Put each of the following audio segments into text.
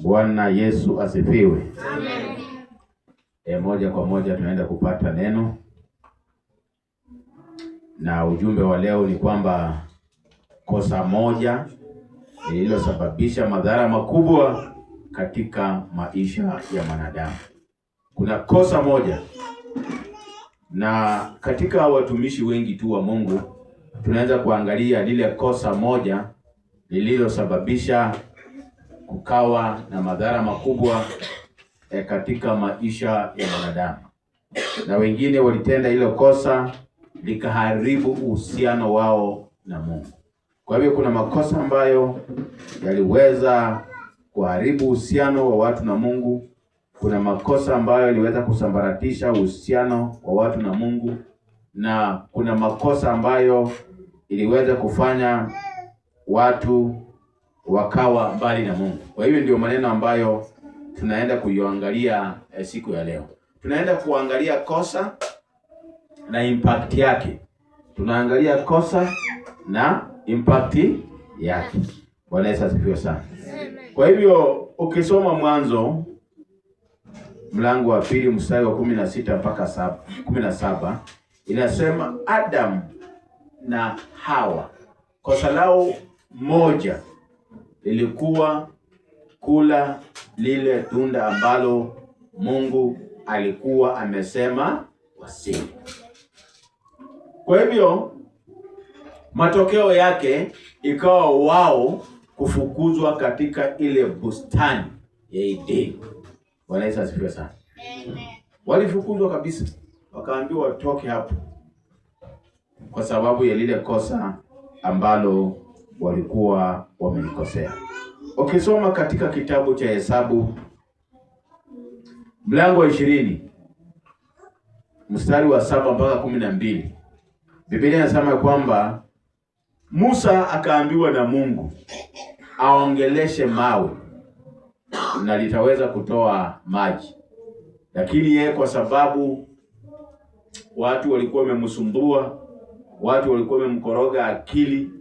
Bwana Yesu asifiwe. Amen. Moja kwa moja tunaenda kupata neno. Na ujumbe wa leo ni kwamba kosa moja lililosababisha madhara makubwa katika maisha ya mwanadamu. Kuna kosa moja, na katika watumishi wengi tu wa Mungu tunaweza kuangalia lile kosa moja lililosababisha kukawa na madhara makubwa katika maisha ya mwanadamu. Na wengine walitenda hilo kosa likaharibu uhusiano wao na Mungu. Kwa hivyo kuna makosa ambayo yaliweza kuharibu uhusiano wa watu na Mungu. Kuna makosa ambayo yaliweza kusambaratisha uhusiano wa watu na Mungu, na kuna makosa ambayo iliweza kufanya watu wakawa mbali na Mungu. Kwa hivyo ndio maneno ambayo tunaenda kuiangalia siku ya leo. Tunaenda kuangalia kosa na impact yake. Tunaangalia kosa na impact yake. Bwana Yesu asifiwe sana. Kwa hivyo ukisoma Mwanzo mlango wa 2 mstari wa 16 mpaka 17 inasema Adam na Hawa kosa lao moja ilikuwa kula lile tunda ambalo Mungu alikuwa amesema wasile. Kwa hivyo matokeo yake ikawa wao kufukuzwa katika ile bustani ya Edeni. Bwana Yesu asifiwe sana. Amen. Walifukuzwa kabisa, wakaambiwa watoke hapo kwa sababu ya lile kosa ambalo walikuwa wamelikosea. Ukisoma katika kitabu cha Hesabu mlango wa 20 mstari wa 7 mpaka 12, Biblia inasema kwamba Musa akaambiwa na Mungu aongeleshe mawe na litaweza kutoa maji. Lakini yeye kwa sababu watu walikuwa wamemsumbua, watu walikuwa wamemkoroga akili,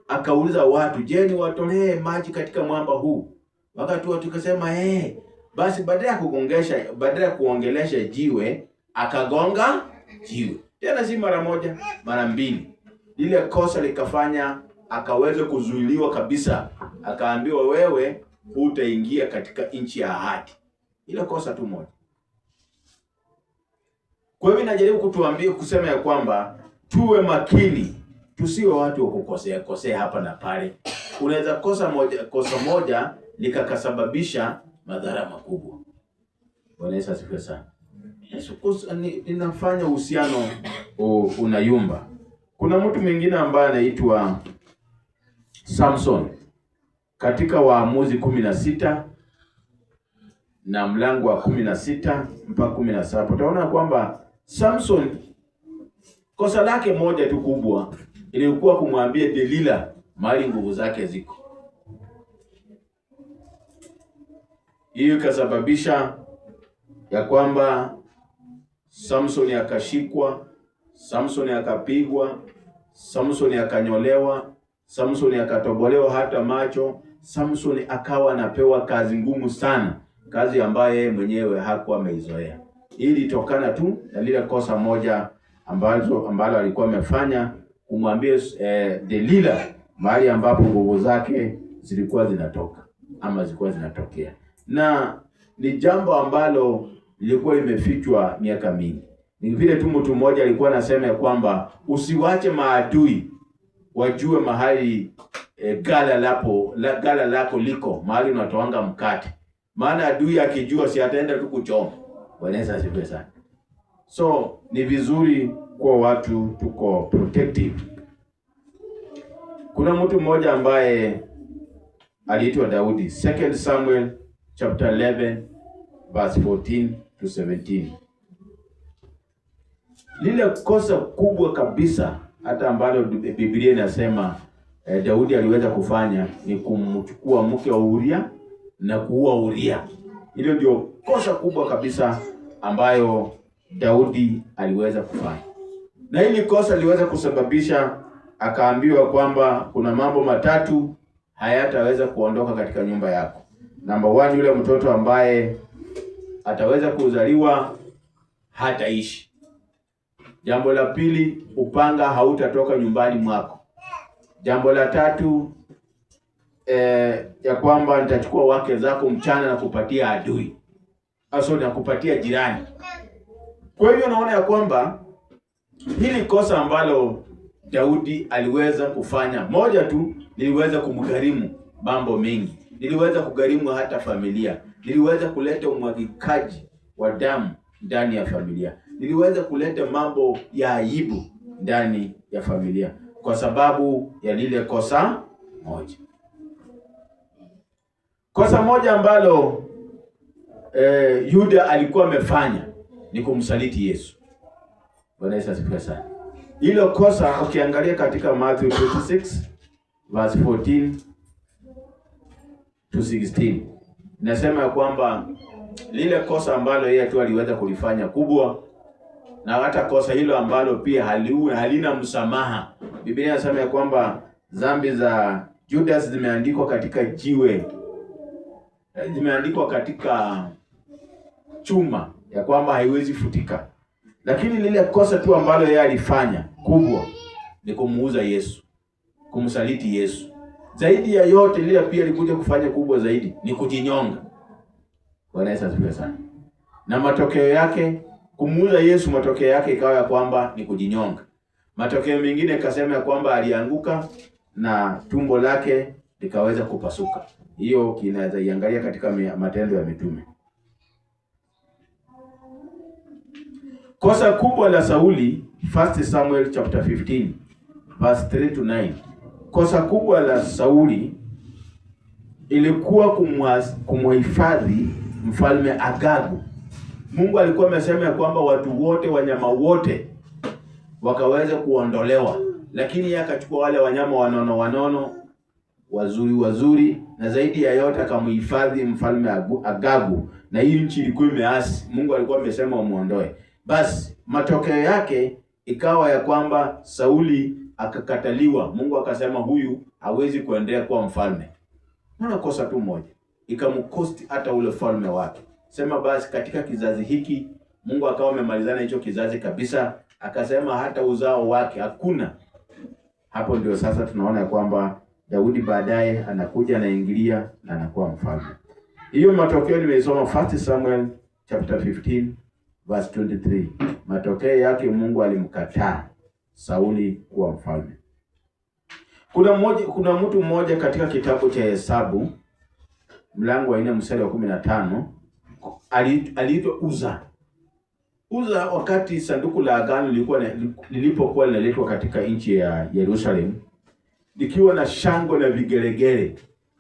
akauliza watu, je, ni watolee maji katika mwamba huu? Wakati watu kasema basi badala ya kuongelesha jiwe akagonga jiwe. Tena si mara moja, mara mbili. Lile kosa likafanya akaweza kuzuiliwa kabisa. Akaambiwa wewe hutaingia katika nchi ya ahadi. Ile kosa tu moja. Kwa hivyo najaribu kutuambia kusema ya kwamba tuwe makini, tusiwe watu wa kukosea hapa na pale. Unaweza kosa moja likakasababisha madhara makubwa. Bwana Yesu asifiwe sana. Linafanya uhusiano unayumba. Kuna mtu mwingine ambaye anaitwa Samson. Katika Waamuzi 16 na mlango wa 16 mpaka 17 utaona kwamba Samson kosa lake moja tu kubwa ilikuwa kumwambia Delila mahali nguvu zake ziko. Hiyo ikasababisha ya kwamba Samson akashikwa, Samson akapigwa, Samson akanyolewa, Samson akatobolewa hata macho. Samson akawa anapewa kazi ngumu sana, kazi ambayo yeye mwenyewe hakuwa ameizoea. Hii ilitokana tu na lile kosa moja ambalo alikuwa amefanya, kumwambia Delila mahali ambapo nguvu zake zilikuwa zinatoka ama zilikuwa zinatokea. Na ni jambo ambalo lilikuwa limefichwa miaka mingi. Ni vile tu mtu mmoja alikuwa anasema ya kwamba usiwache maadui wajue mahali gala lako liko, mahali unatoanga mkate. Maana adui akijua si ataenda tu kuchoma. Bwana Yesu asifiwe sana. So ni vizuri kwa watu tuko protective. Kuna mtu mmoja ambaye aliitwa Daudi. 2 Samuel chapter 11 verse 14 to 17. Lile kosa kubwa kabisa hata ambalo Biblia inasema Daudi aliweza kufanya ni kumchukua mke wa Uria na kuua Uria. Hilo ndio kosa kubwa kabisa ambayo Daudi aliweza kufanya. Na hili kosa liweza kusababisha akaambiwa kwamba kuna mambo matatu hayataweza kuondoka katika nyumba yako. Number 1, yule mtoto ambaye ataweza kuzaliwa hataishi. Jambo la pili, upanga hautatoka nyumbani mwako. Jambo la tatu, ya kwamba nitachukua wake zako mchana na kupatia adui, na kupatia jirani. Kwa hivyo naona ya kwamba hili kosa ambalo Daudi aliweza kufanya, moja tu, liliweza kumgharimu mambo mengi. Liliweza kugharimu hata familia. Liliweza kuleta umwagikaji wa damu ndani ya familia. Liliweza kuleta mambo ya aibu ndani ya familia kwa sababu ya lile kosa moja. Kosa moja ambalo Yuda alikuwa amefanya ni kumsaliti Yesu. Bwana Yesu asifiwe sana. Hilo kosa ukiangalia katika Matthew 26 verse 14 to 16. Nasema ya kwamba lile kosa ambalo yeye tu aliweza kulifanya kubwa, na hata kosa hilo ambalo pia halina msamaha. Biblia inasema ya kwamba dhambi za Judas zimeandikwa katika jiwe, zimeandikwa katika chuma, ya kwamba haiwezi futika. Lakini lile kosa tu ambalo yeye alifanya kubwa ni kumuuza Yesu, kumsaliti Yesu. Zaidi ya yote lile pia alikuja kufanya kubwa zaidi ni kujinyonga. Bwana Yesu asifiwe sana. Na matokeo yake kumuuza Yesu, matokeo yake ikawa ya kwamba ni kujinyonga. Matokeo mengine ikasema ya kwamba alianguka na tumbo lake likaweza kupasuka. Hiyo kinaweza iangalia katika Matendo ya Mitume. Kosa kubwa la Sauli, 1 Samuel chapter 15 verse 3 to 9. Kosa kubwa la Sauli ilikuwa kumhifadhi mfalme Agagu. Mungu alikuwa amesema ya kwamba watu wote, wanyama wote wakaweza kuondolewa, lakini yeye akachukua wale wanyama wanono wazuri, na zaidi ya yote akamhifadhi mfalme Agagu, na hii nchi ilikuwa imeasi. Mungu alikuwa amesema wamuondoe. Basi matokeo yake ikawa ya kwamba Sauli akakataliwa. Mungu akasema huyu hawezi kuendelea kuwa mfalme. Mbona kosa tu moja ikamkosti hata ule falme wake. Sema basi katika kizazi hiki Mungu akawa amemalizana hicho kizazi kabisa, akasema hata uzao wake hakuna. Hapo ndio sasa tunaona ya kwamba Daudi baadaye anakuja, anaingilia na anakuwa mfalme. Hiyo matokeo nimeisoma 1 Samuel chapter 15 verse 23. Matokeo yake Mungu alimkataa Sauli kuwa mfalme. Kuna mtu mmoja katika kitabu cha Hesabu mlango wa 4 mstari wa 15 aliitwa Uza. Uza, wakati sanduku la agano lilipokuwa linaletwa katika nchi ya Yerusalemu, likiwa na shangwe na vigelegele,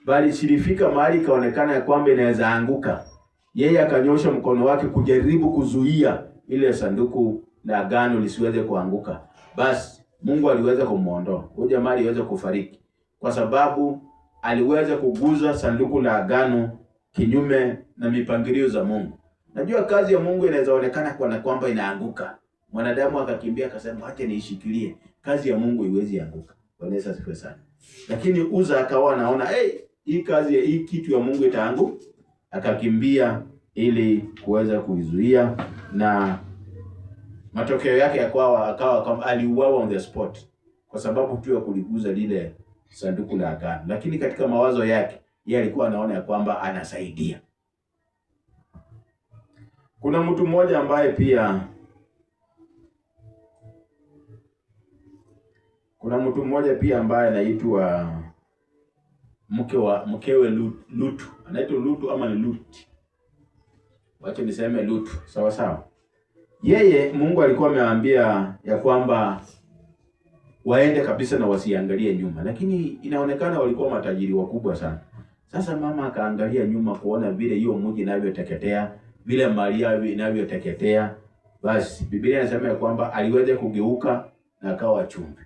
bali silifika mahali kaonekana ya kwamba inaweza anguka. Yeye akanyosha mkono wake kujaribu kuzuia ile sanduku la agano lisiweze kuanguka. Basi Mungu aliweza kumuondoa. Huyo jamaa aliweza kufariki kwa sababu aliweza kuguza sanduku la agano kinyume na mipangilio za Mungu. Najua kazi ya Mungu inaweza onekana kwa kwamba inaanguka. Mwanadamu akakimbia akasema acha niishikilie. Kazi ya Mungu haiwezi anguka. Bwana Yesu asifiwe sana. Lakini Uza akawa anaona hii kitu ya Mungu itaanguka. Akakimbia ili kuweza kuizuia, na matokeo yake akawa aliuawa on the spot kwa sababu tu ya kuliguza lile sanduku la agano. Lakini katika mawazo yake yeye alikuwa anaona ya kwamba anasaidia. Kuna mtu mmoja ambaye pia anaitwa mkewe Lutu. Anaitwa Lutu ama ni Luti? Wacha niseme Lutu. Sawa sawa. Yeye Mungu alikuwa amewaambia ya kwamba waende kabisa na wasiangalie nyuma, lakini inaonekana walikuwa matajiri wakubwa sana. Sasa mama akaangalia nyuma kuona vile hiyo mji inavyoteketea, vile mali yao inavyoteketea. Basi Biblia inasema ya kwamba aliweza kugeuka na akawa chumvi.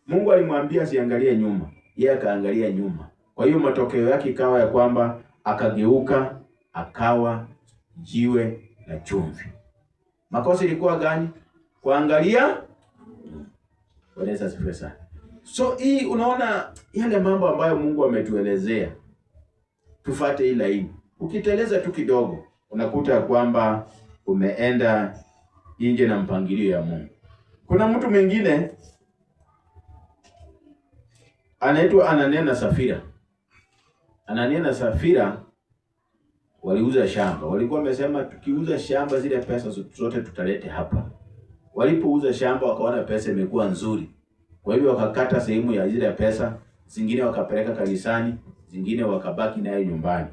Mungu alimwambia asiangalie nyuma, yeye akaangalia nyuma. Kwa hiyo matokeo yake ikawa ya kwamba akageuka akawa jiwe la chumvi. Makosa ilikuwa gani? Kuangalia. Bwana Yesu asifiwe sana. So hii unaona yale mambo ambayo Mungu ametuelezea Tufate hii laini. Ukiteleza tu kidogo, unakuta kwamba umeenda nje na mpangilio ya Mungu. Kuna mtu mwingine anaitwa Anania na Safira. Anania na Safira waliuza shamba. Walikuwa wamesema tukiuza shamba zile pesa zote tutalete hapa. Walipouza shamba wakaona pesa imekuwa nzuri. Kwa hivyo wakakata sehemu ya zile pesa, zingine wakapeleka kanisani, zingine wakabaki nayo nyumbani.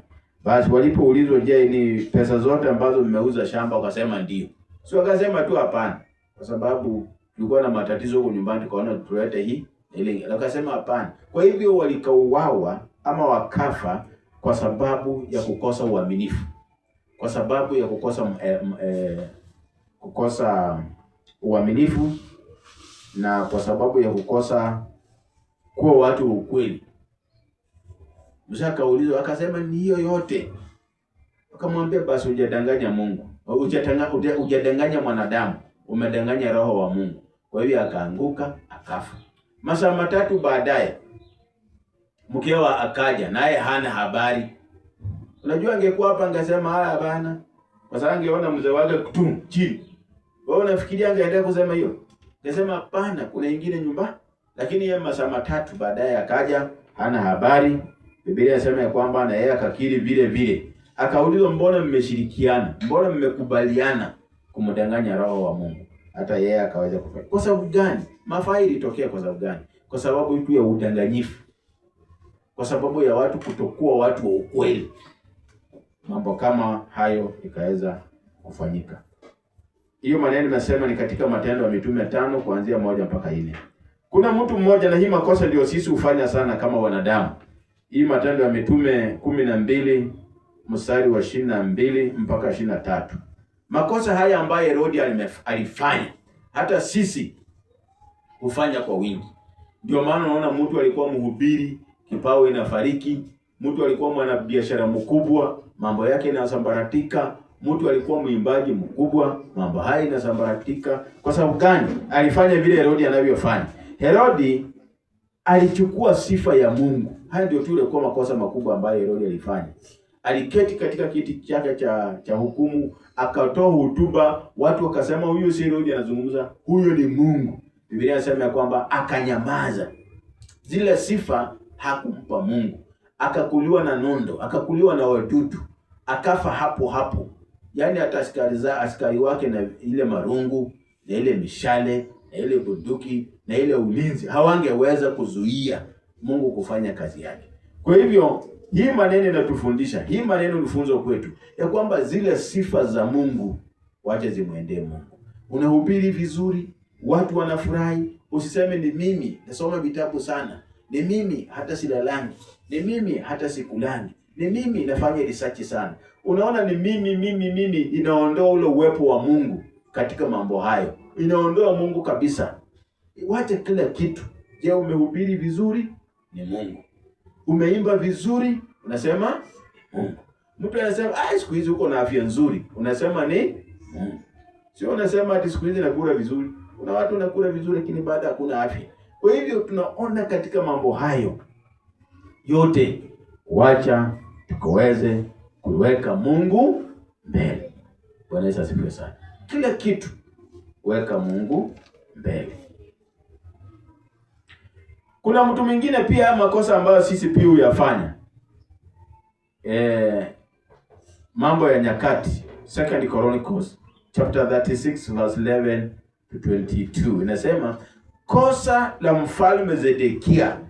Basi walipoulizwa, je, ni pesa zote ambazo mmeuza shamba? Wakasema ndio. Sio wakasema tu hapana, kwa sababu tulikuwa na matatizo huko nyumbani, tukaona tulete hii ile. Wakasema hapana. Kwa hivyo walikauawa ama wakafa kwa sababu ya kukosa uaminifu, kwa sababu ya kukosa uaminifu, na kwa sababu ya kukosa kuwa watu wa ukweli. Mshakaulizwa akasema ni hiyo yote. Akamwambia basi hujadanganya Mungu, hujadanganya mwanadamu, umedanganya roho wa Mungu. Kwa hivyo akaanguka akafa. Masaa matatu baadaye mkewa akaja, naye hana habari. Unajua angekuwa hapa angesema haya bana, kwa sababu angeona mzee wake kutum chini. Wewe unafikiria angeenda kusema hiyo? Angesema hapana, kuna ingine nyumba. Lakini yeye masaa matatu baadaye akaja, hana habari. Biblia inasema ya kwamba na yeye akakiri vile vile. Akaulizwa, mbona mmeshirikiana? Mbona mmekubaliana kumdanganya roho wa Mungu? Hata yeye akaweza kufanya. Kwa sababu gani? Mafaa ilitokea kwa sababu gani? Kwa sababu tu ya udanganyifu. Kwa sababu ya watu kutokuwa watu wa ukweli. Mambo kama hayo ikaweza kufanyika. Hiyo maneno nasema ni katika Matendo ya Mitume 5 kuanzia 1 mpaka 4. Kuna mtu mmoja, na hii makosa ndio sisi hufanya sana kama wanadamu. Hii Matendo ya Mitume 12 mstari wa 22 mpaka 23. Makosa haya ambayo Herodi alifanya, hata sisi hufanya kwa wingi. Ndio maana unaona mtu alikuwa mhubiri, kipawa inafariki. Mtu alikuwa mwanabiashara mkubwa, mambo yake yanasambaratika. Mtu alikuwa mwimbaji mkubwa, mambo haya yanasambaratika. Kwa sababu gani? Alifanya vile Herodi anavyofanya. Herodi alichukua sifa ya Mungu. Haya ndio tu ilikuwa makosa makubwa ambayo Herodi alifanya. Aliketi katika kiti chake cha hukumu, akatoa hotuba, watu wakasema huyu si Herodi anazungumza, huyo ni Mungu. Biblia inasema ya kwamba akanyamaza. Zile sifa hakumpa Mungu. Akakuliwa na nondo, akakuliwa na wadudu, akafa hapo hapo. Yaani hata askari wake na ile marungu, na ile mishale, na ile bunduki, na ile ulinzi hawangeweza kuzuia Mungu kufanya kazi yake. Kwa hivyo hii maneno inatufundisha, hii maneno ni funzo kwetu ya kwamba zile sifa za Mungu wache zimwendee Mungu. Unahubiri vizuri, watu wanafurahi, usiseme ni mimi nasoma vitabu sana, ni mimi hata silalangi, ni mimi hata sikulangi, ni mimi nafanya research sana. Unaona ni mimi inaondoa ule uwepo wa Mungu katika mambo hayo. Inaondoa Mungu kabisa. Wacha kila kitu. Je, umehubiri vizuri? Ni Mungu. Umeimba vizuri? Unasema Mungu. Mtu anasema siku hizi uko na afya nzuri. Unasema ni Mungu. Sio unasema ati siku hizi nakula vizuri. Kuna watu wanakula vizuri lakini baada hakuna afya. Kwa hivyo tunaona katika mambo hayo yote, wacha tukaweze kuweka Mungu mbele. Bwana Yesu asifiwe sana. Kila kitu weka Mungu mbele. Kuna mtu mwingine pia makosa ambayo sisi pia huyafanya. Mambo ya Nyakati, 2 Chronicles chapter 36 verse 11 to 22. Inasema kosa la mfalme Zedekia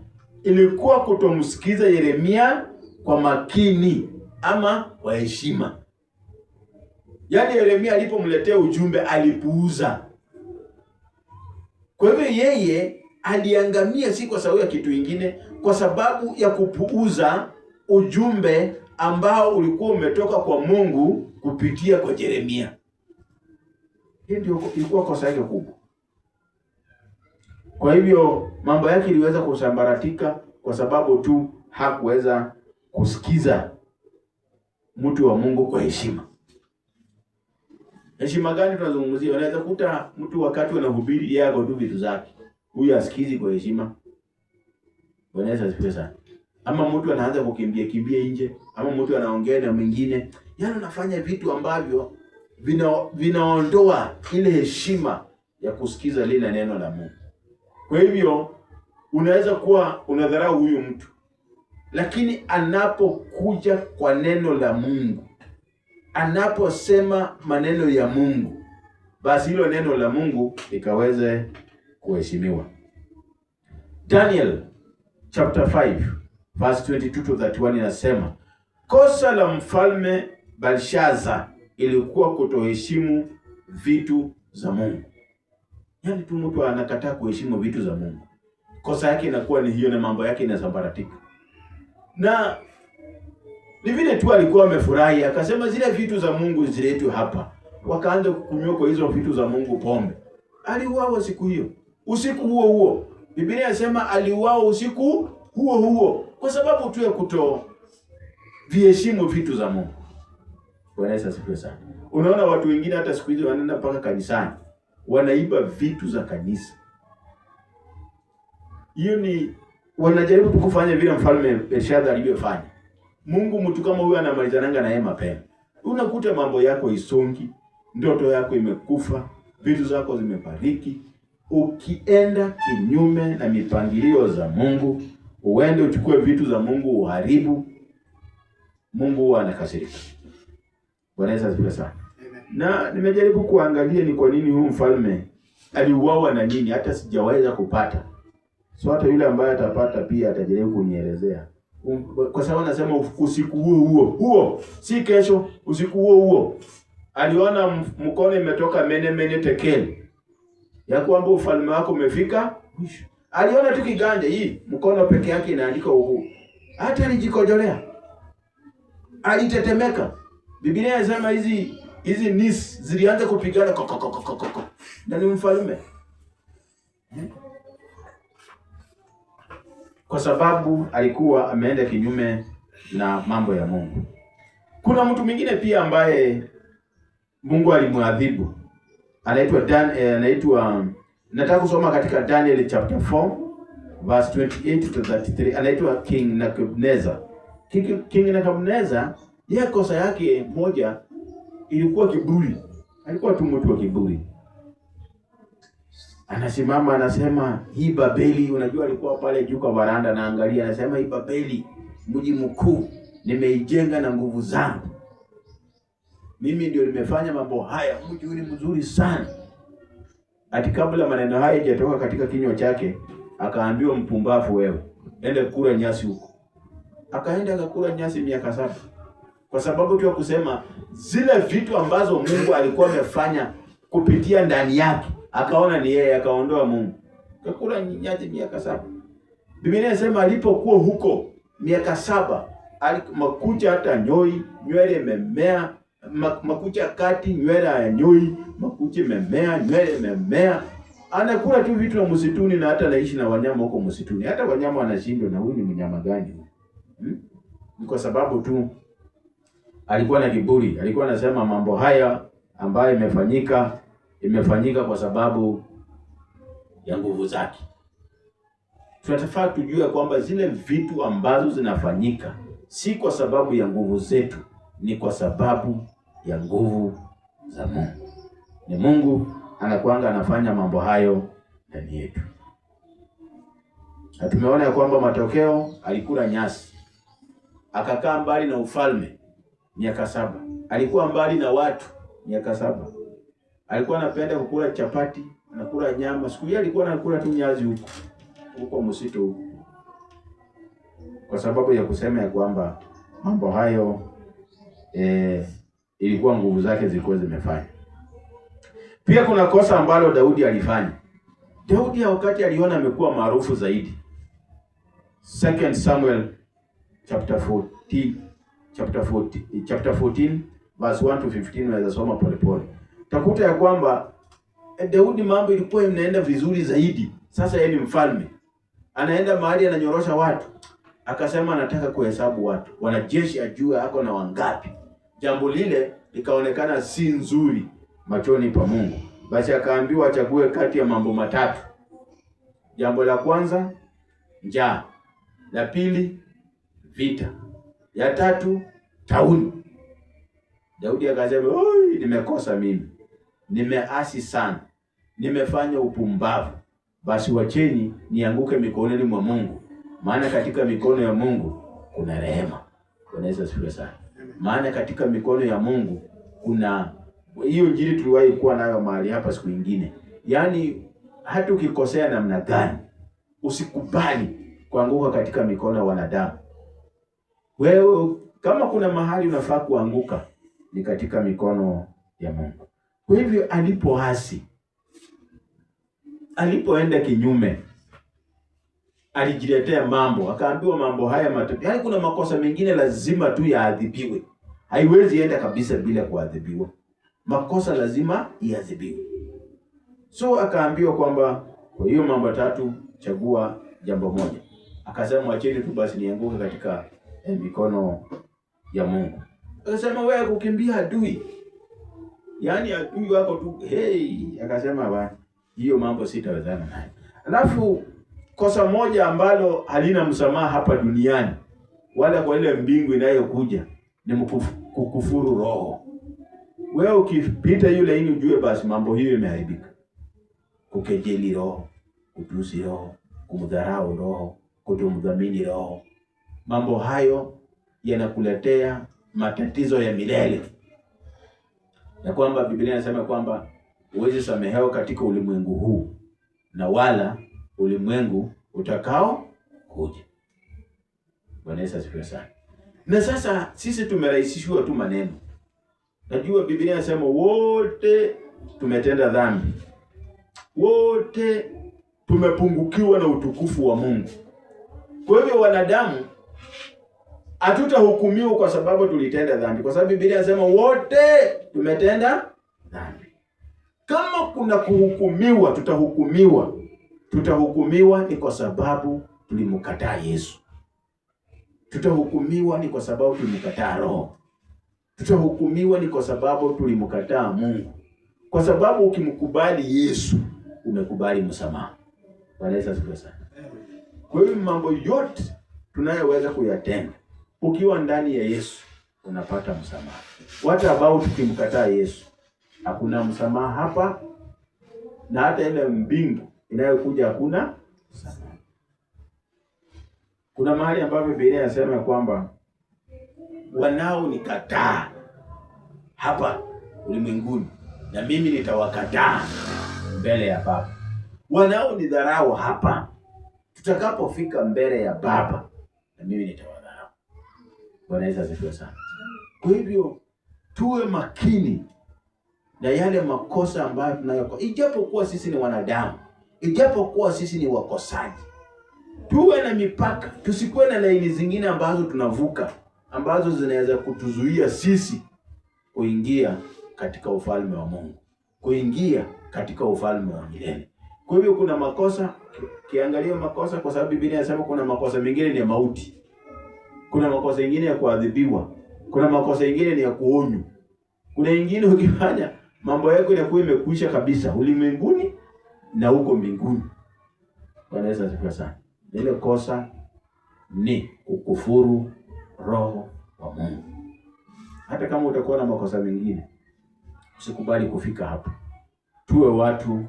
ilikuwa kutomsikiza Yeremia kwa makini ama kwa heshima. Yaani Yeremia alipomletea ujumbe alipuuza. Kwa hivyo yeye aliangamia, si kwa sababu ya kitu kingine, kwa sababu ya kupuuza ujumbe ambao ulikuwa umetoka kwa Mungu kupitia kwa Yeremia. Hii ndio ilikuwa kosa yake kubwa. Kwa hivyo mambo yake iliweza kusambaratika kwa sababu tu hakuweza kusikiza mtu wa Mungu kwa heshima. Heshima gani tunazungumzia? Unaweza kuta mtu wakati anahubiri yako tu vitu zake. Huyu asikizi kwa heshima. Bwana Yesu asifiwe sana. ama mtu anaanza kukimbia nje, ama mtu anaongea na mwingine, yaani unafanya vitu ambavyo vinaondoa ile heshima ya kusikiza lile neno la Mungu. Kwa hivyo unaweza kuwa unadharau huyu mtu, lakini anapokuja kwa neno la Mungu, anaposema maneno ya Mungu, basi hilo neno la Mungu ikaweze kuheshimiwa. Daniel chapter 5 verse 22 to 31 inasema, kosa la mfalme Belshaza ilikuwa kutoheshimu vitu za Mungu. Yaani tu mtu anakataa kuheshimu vitu za Mungu, kosa yake inakuwa ni hiyo, na mambo yake inasambaratika. Na ni vile tu alikuwa amefurahi, akasema zile vitu za Mungu ziletwe hapa, wakaanza kukunywa kwa hizo vitu za Mungu pombe. Aliuawa siku hiyo, usiku huo huo. Biblia inasema aliuawa usiku huo huo kwa sababu tu ya kuto viheshimu vitu za Mungu. Bwana Yesu asifiwe sana. Unaona watu wengine hata siku hizi wanaenda mpaka kanisani, wanaiba vitu za kanisa. Hiyo ni wanajaribu kufanya vile mfalme Belshaza alivyofanya. Mungu, mtu kama huyo anamalizananga na yeye mapema. Unakuta mambo yako isongi, ndoto yako imekufa, vitu zako zimebariki. Ukienda kinyume na mipangilio za Mungu, uende uchukue vitu za Mungu uharibu, Mungu huwa anakasirika. Bwana Yesu asifiwe sana. Na nimejaribu kuangalia ni kwa nini huyu mfalme aliuawa na nini, hata sijaweza kupata. So hata yule ambaye atapata pia atajaribu kunielezea. Kwa sababu nasema usiku huo, si kesho, usiku huo aliona mkono imetoka mene tekeli, ya kwamba ufalme wako umefika mwisho. Aliona tu kiganja hii, mkono peke yake inaandika uhuru. Hata alijikojolea, alitetemeka. Biblia inasema hizi nis zilianza kupigana kokokokokoko. Na ni mfalme. Kwa sababu alikuwa ameenda kinyume na mambo ya Mungu. Kuna mtu mwingine pia ambaye Mungu alimwadhibu. Anaitwa nataka kusoma katika Daniel chapter 4 verse 28 to 33. Anaitwa King Nebuchadnezzar. King Nebuchadnezzar, yeye kosa yake moja ilikuwa kiburi. Alikuwa tu mtu wa kiburi. Anasimama anasema, hii Babeli, unajua alikuwa pale juu kwa baranda na angalia, anasema hii Babeli, mji mkuu, nimeijenga na nguvu zangu. Mimi ndio nimefanya mambo haya, mji ni mzuri sana. Ati kabla maneno haya hajatoka katika kinywa chake, akaambiwa, mpumbavu wewe, ende kula nyasi huko. Akaenda akakula nyasi miaka 7. Kwa sababu tu ya kusema zile vitu ambazo Mungu alikuwa amefanya kupitia ndani yake, akaona ni yeye, akaondoa Mungu. Akakula nyasi miaka 7. Biblia inasema alipokuwa huko miaka 7, makucha hata nyoi, nywele imemea, makucha kati, nywele ya nyoi, makucha imemea, nywele imemea. Anakula tu vitu na msituni, na hata anaishi na wanyama huko msituni. Hata wanyama wanashindwa, na huyu ni mnyama gani? Ni kwa sababu tu alikuwa na kiburi. Alikuwa anasema mambo haya ambayo imefanyika kwa sababu ya nguvu zake. Tunataka tujue kwamba zile vitu ambazo zinafanyika si kwa sababu ya nguvu zetu, ni kwa sababu ya nguvu za Mungu. Ni Mungu anakuanga anafanya mambo hayo ndani yetu. Na tumeona ya kwamba matokeo, alikula nyasi, akakaa mbali na ufalme miaka 7. Alikuwa mbali na watu miaka 7. Alikuwa anapenda kukula chapati, anakula nyama. Siku hiyo alikuwa anakula tu nyasi huko msitu huko. Kwa sababu ya kusema ya kwamba mambo hayo ilikuwa nguvu zake zilikuwa zimefanya. Pia kuna kosa ambalo Daudi alifanya. Daudi wakati aliona amekuwa maarufu zaidi. 2 Samuel chapter 14 verse 1 to 15, unaweza soma polepole. Takuta ya kwamba Daudi mambo ilikuwa inaenda vizuri zaidi. Sasa yeye ni mfalme. Anaenda mahali ananyorosha watu. Akasema anataka kuhesabu watu. Wanajeshi ajue ako na wangapi. Jambo lile likaonekana si nzuri machoni pa Mungu. Basi akaambiwa achague kati ya mambo matatu. Jambo la kwanza, njaa. La pili, vita. Ya tatu, tauni. Daudi akasema, "Oi, nimekosa mimi. Nimeasi sana. Nimefanya upumbavu. Basi wacheni nianguke mikononi mwa Mungu. Maana katika mikono ya Mungu kuna rehema." Unaweza asifiwe sana. Maana katika mikono ya Mungu kuna hiyo injili tuliwahi kuwa nayo mahali hapa siku nyingine. Yaani hata ukikosea namna gani, usikubali kuanguka katika mikono ya wanadamu. Wewe kama kuna mahali unafaa kuanguka ni katika mikono ya Mungu. Kwa hivyo alipoasi, alipoenda kinyume, alijiletea mambo, akaambiwa mambo haya matatu. Yaani kuna makosa mengine lazima tu yaadhibiwe. Haiwezi enda kabisa bila kuadhibiwa. Makosa lazima iadhibiwe. So akaambiwa kwamba kwa hiyo mambo tatu chagua jambo moja. Akasema acheni tu basi nianguke katika mikono ya Mungu. Akasema wewe kukimbia adui. Yaani adui wako tu, akasema bwana, hiyo mambo sitawezana naye. Alafu kosa moja ambalo halina msamaha hapa duniani wala kwa ile mbingu inayokuja ni kukufuru roho. Wewe ukipita yule ini ujue basi mambo hiyo imeharibika. Kukejeli roho, kutusi roho, kumdharau roho, kutomdhamini roho. Mambo hayo yanakuletea matatizo ya milele. Na kwamba Biblia inasema kwamba huwezi samehewa katika ulimwengu huu na wala ulimwengu utakao kuja. Bwana Yesu asifiwe sana. Na sasa sisi tumerahisishwa tu maneno. Najua Biblia inasema wote tumetenda dhambi. Wote tumepungukiwa na utukufu wa Mungu. Kwa hivyo wanadamu hatutahukumiwa kwa sababu tulitenda dhambi. Kwa sababu Biblia inasema wote tumetenda dhambi. Kama kuna kuhukumiwa, tutahukumiwa. Tutahukumiwa ni kwa sababu tulimkataa Yesu. Tutahukumiwa ni kwa sababu tulimkataa Roho. Tutahukumiwa ni kwa sababu tulimkataa Mungu. Kwa sababu ukimkubali Yesu, umekubali msamaha. Bwana Yesu asifiwe sana. Kwa hiyo mambo yote tunayoweza kuyatenda ukiwa ndani ya Yesu unapata msamaha. Watu ambao tukimkataa Yesu hakuna msamaha hapa, na hata ile mbingu inayokuja hakuna msamaha. Kuna mahali ambapo Biblia inasema kwamba wanaonikataa hapa ulimwenguni na mimi nitawakataa mbele ya Baba. Wanaonidharau hapa, tutakapofika mbele ya Baba na mimi nitawadharau. Bwana Yesu asifiwe sana. Kwa hivyo tuwe makini na yale makosa ambayo tunayokosa. Ijapokuwa sisi ni wanadamu, ijapokuwa sisi ni wakosaji, tuwe na mipaka. Tusikuwe na laini zingine ambazo tunavuka, ambazo zinaweza kutuzuia sisi kuingia katika ufalme wa Mungu, kuingia katika ufalme wa milele. Kwa hivyo kuna makosa, kiangalia makosa, kwa sababu Biblia inasema kuna makosa mengine ni ya mauti. Kuna makosa mengine ya kuadhibiwa. Kuna makosa mengine ni ya kuonywa. Kuna mengine ukifanya mambo yako yanakuwa imekwisha kabisa ulimwenguni na huko mbinguni. Bwana Yesu asifiwe sana. Ile kosa ni kukufuru Roho wa Mungu. Hata kama utakuwa na makosa mengine, usikubali kufika hapo. Tuwe watu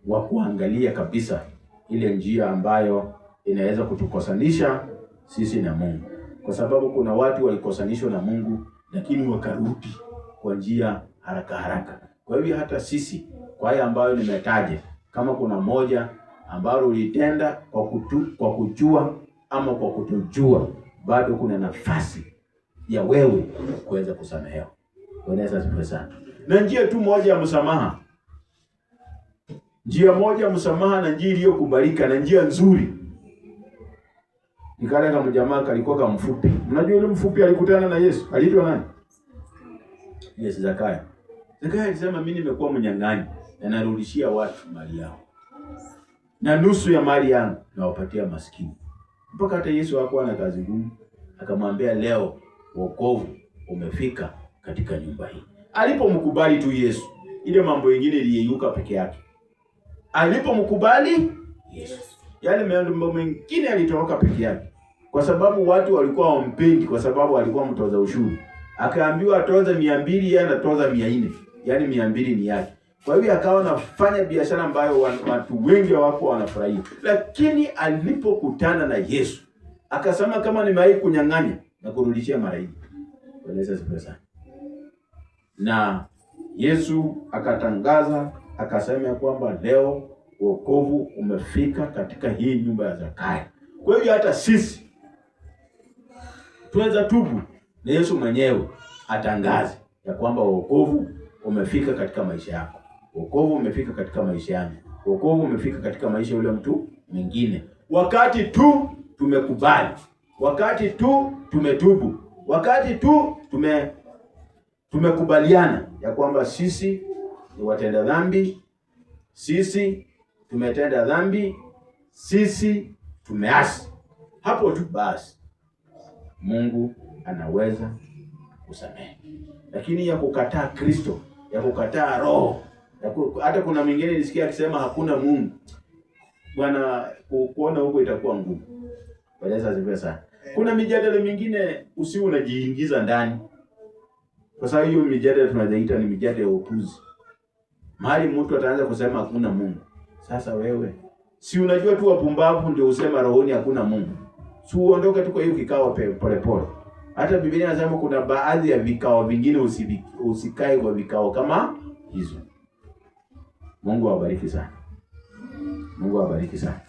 wa kuangalia kabisa ile njia ambayo inaweza kutukosanisha sisi na Mungu. Kwa sababu kuna watu walikosanishwa na Mungu lakini wakarudi kwa njia haraka haraka. Kwa hivyo hata sisi, kwa haya ambayo nimetaja, kama kuna moja ambalo ulitenda kwa kujua ama kwa kutojua, bado kuna nafasi ya wewe kuweza kusamehewa. Bwana Yesu asifiwe sana. Na njia tu moja ya msamaha. Njia moja ya msamaha na njia iliyokubalika na njia nzuri. Nikale kama jamaa kalikuwa kama mfupi. Unajua yule mfupi alikutana na Yesu. Aliitwa nani? Yesu, Zakayo. Zakayo alisema mimi nimekuwa mnyang'anyi na narudishia watu mali yao. Na nusu ya mali yangu nawapatia maskini. Mpaka hata Yesu hakuwa na kazi ngumu. Akamwambia leo wokovu umefika katika nyumba hii. Alipomkubali tu Yesu, ile mambo mengine iliyeyuka peke yake. Alipomkubali Yesu, yale mambo mengine yalitoroka peke yake. kwa sababu watu walikuwa wampendi, kwa sababu alikuwa mtoza ushuru. Akaambiwa atoze 200, yeye anatoza 400, yaani 200 ni yake. Kwa hiyo akawa anafanya biashara ambayo watu wengi wako wanafurahia. Lakini alipokutana na Yesu, akasema kama nimewahi kunyang'anya na kurudishia mara hii. Weleza pesa. Na Yesu akatangaza, akasema kwamba leo wokovu umefika katika hii nyumba ya Zakayo. Kwa hiyo hata sisi tuweza tubu na Yesu mwenyewe atangaze ya kwamba wokovu umefika katika maisha yako. Wokovu umefika katika maisha yangu. Wokovu umefika katika maisha yule mtu mwingine. Wakati tu tumekubali, wakati tu tumetubu, wakati tu tumekubaliana ya kwamba sisi ni watenda dhambi, sisi tumetenda dhambi, sisi tumeasi. Hapo tu basi Mungu anaweza kusamehe. Lakini ya kukataa Kristo, ya kukataa roho, hata kuna mwingine nisikia akisema hakuna Mungu, bwana, kuona huko itakuwa ngumu. Weleza zipe sana. Kuna mijadala mingine usiwe unajiingiza ndani, kwa sababu hiyo mijadala tunajaita ni mijadala ya upuzi. Mahali mtu ataanza kusema hakuna Mungu, sasa wewe si unajua tu wapumbavu ndio usema rohoni hakuna Mungu. Si uondoke tu kwa hiyo kikao pole pole. Hata Biblia inasema kuna baadhi ya vikao vingine usikae kwa vikao kama hizo. Mungu awabariki sana. Mungu awabariki sana.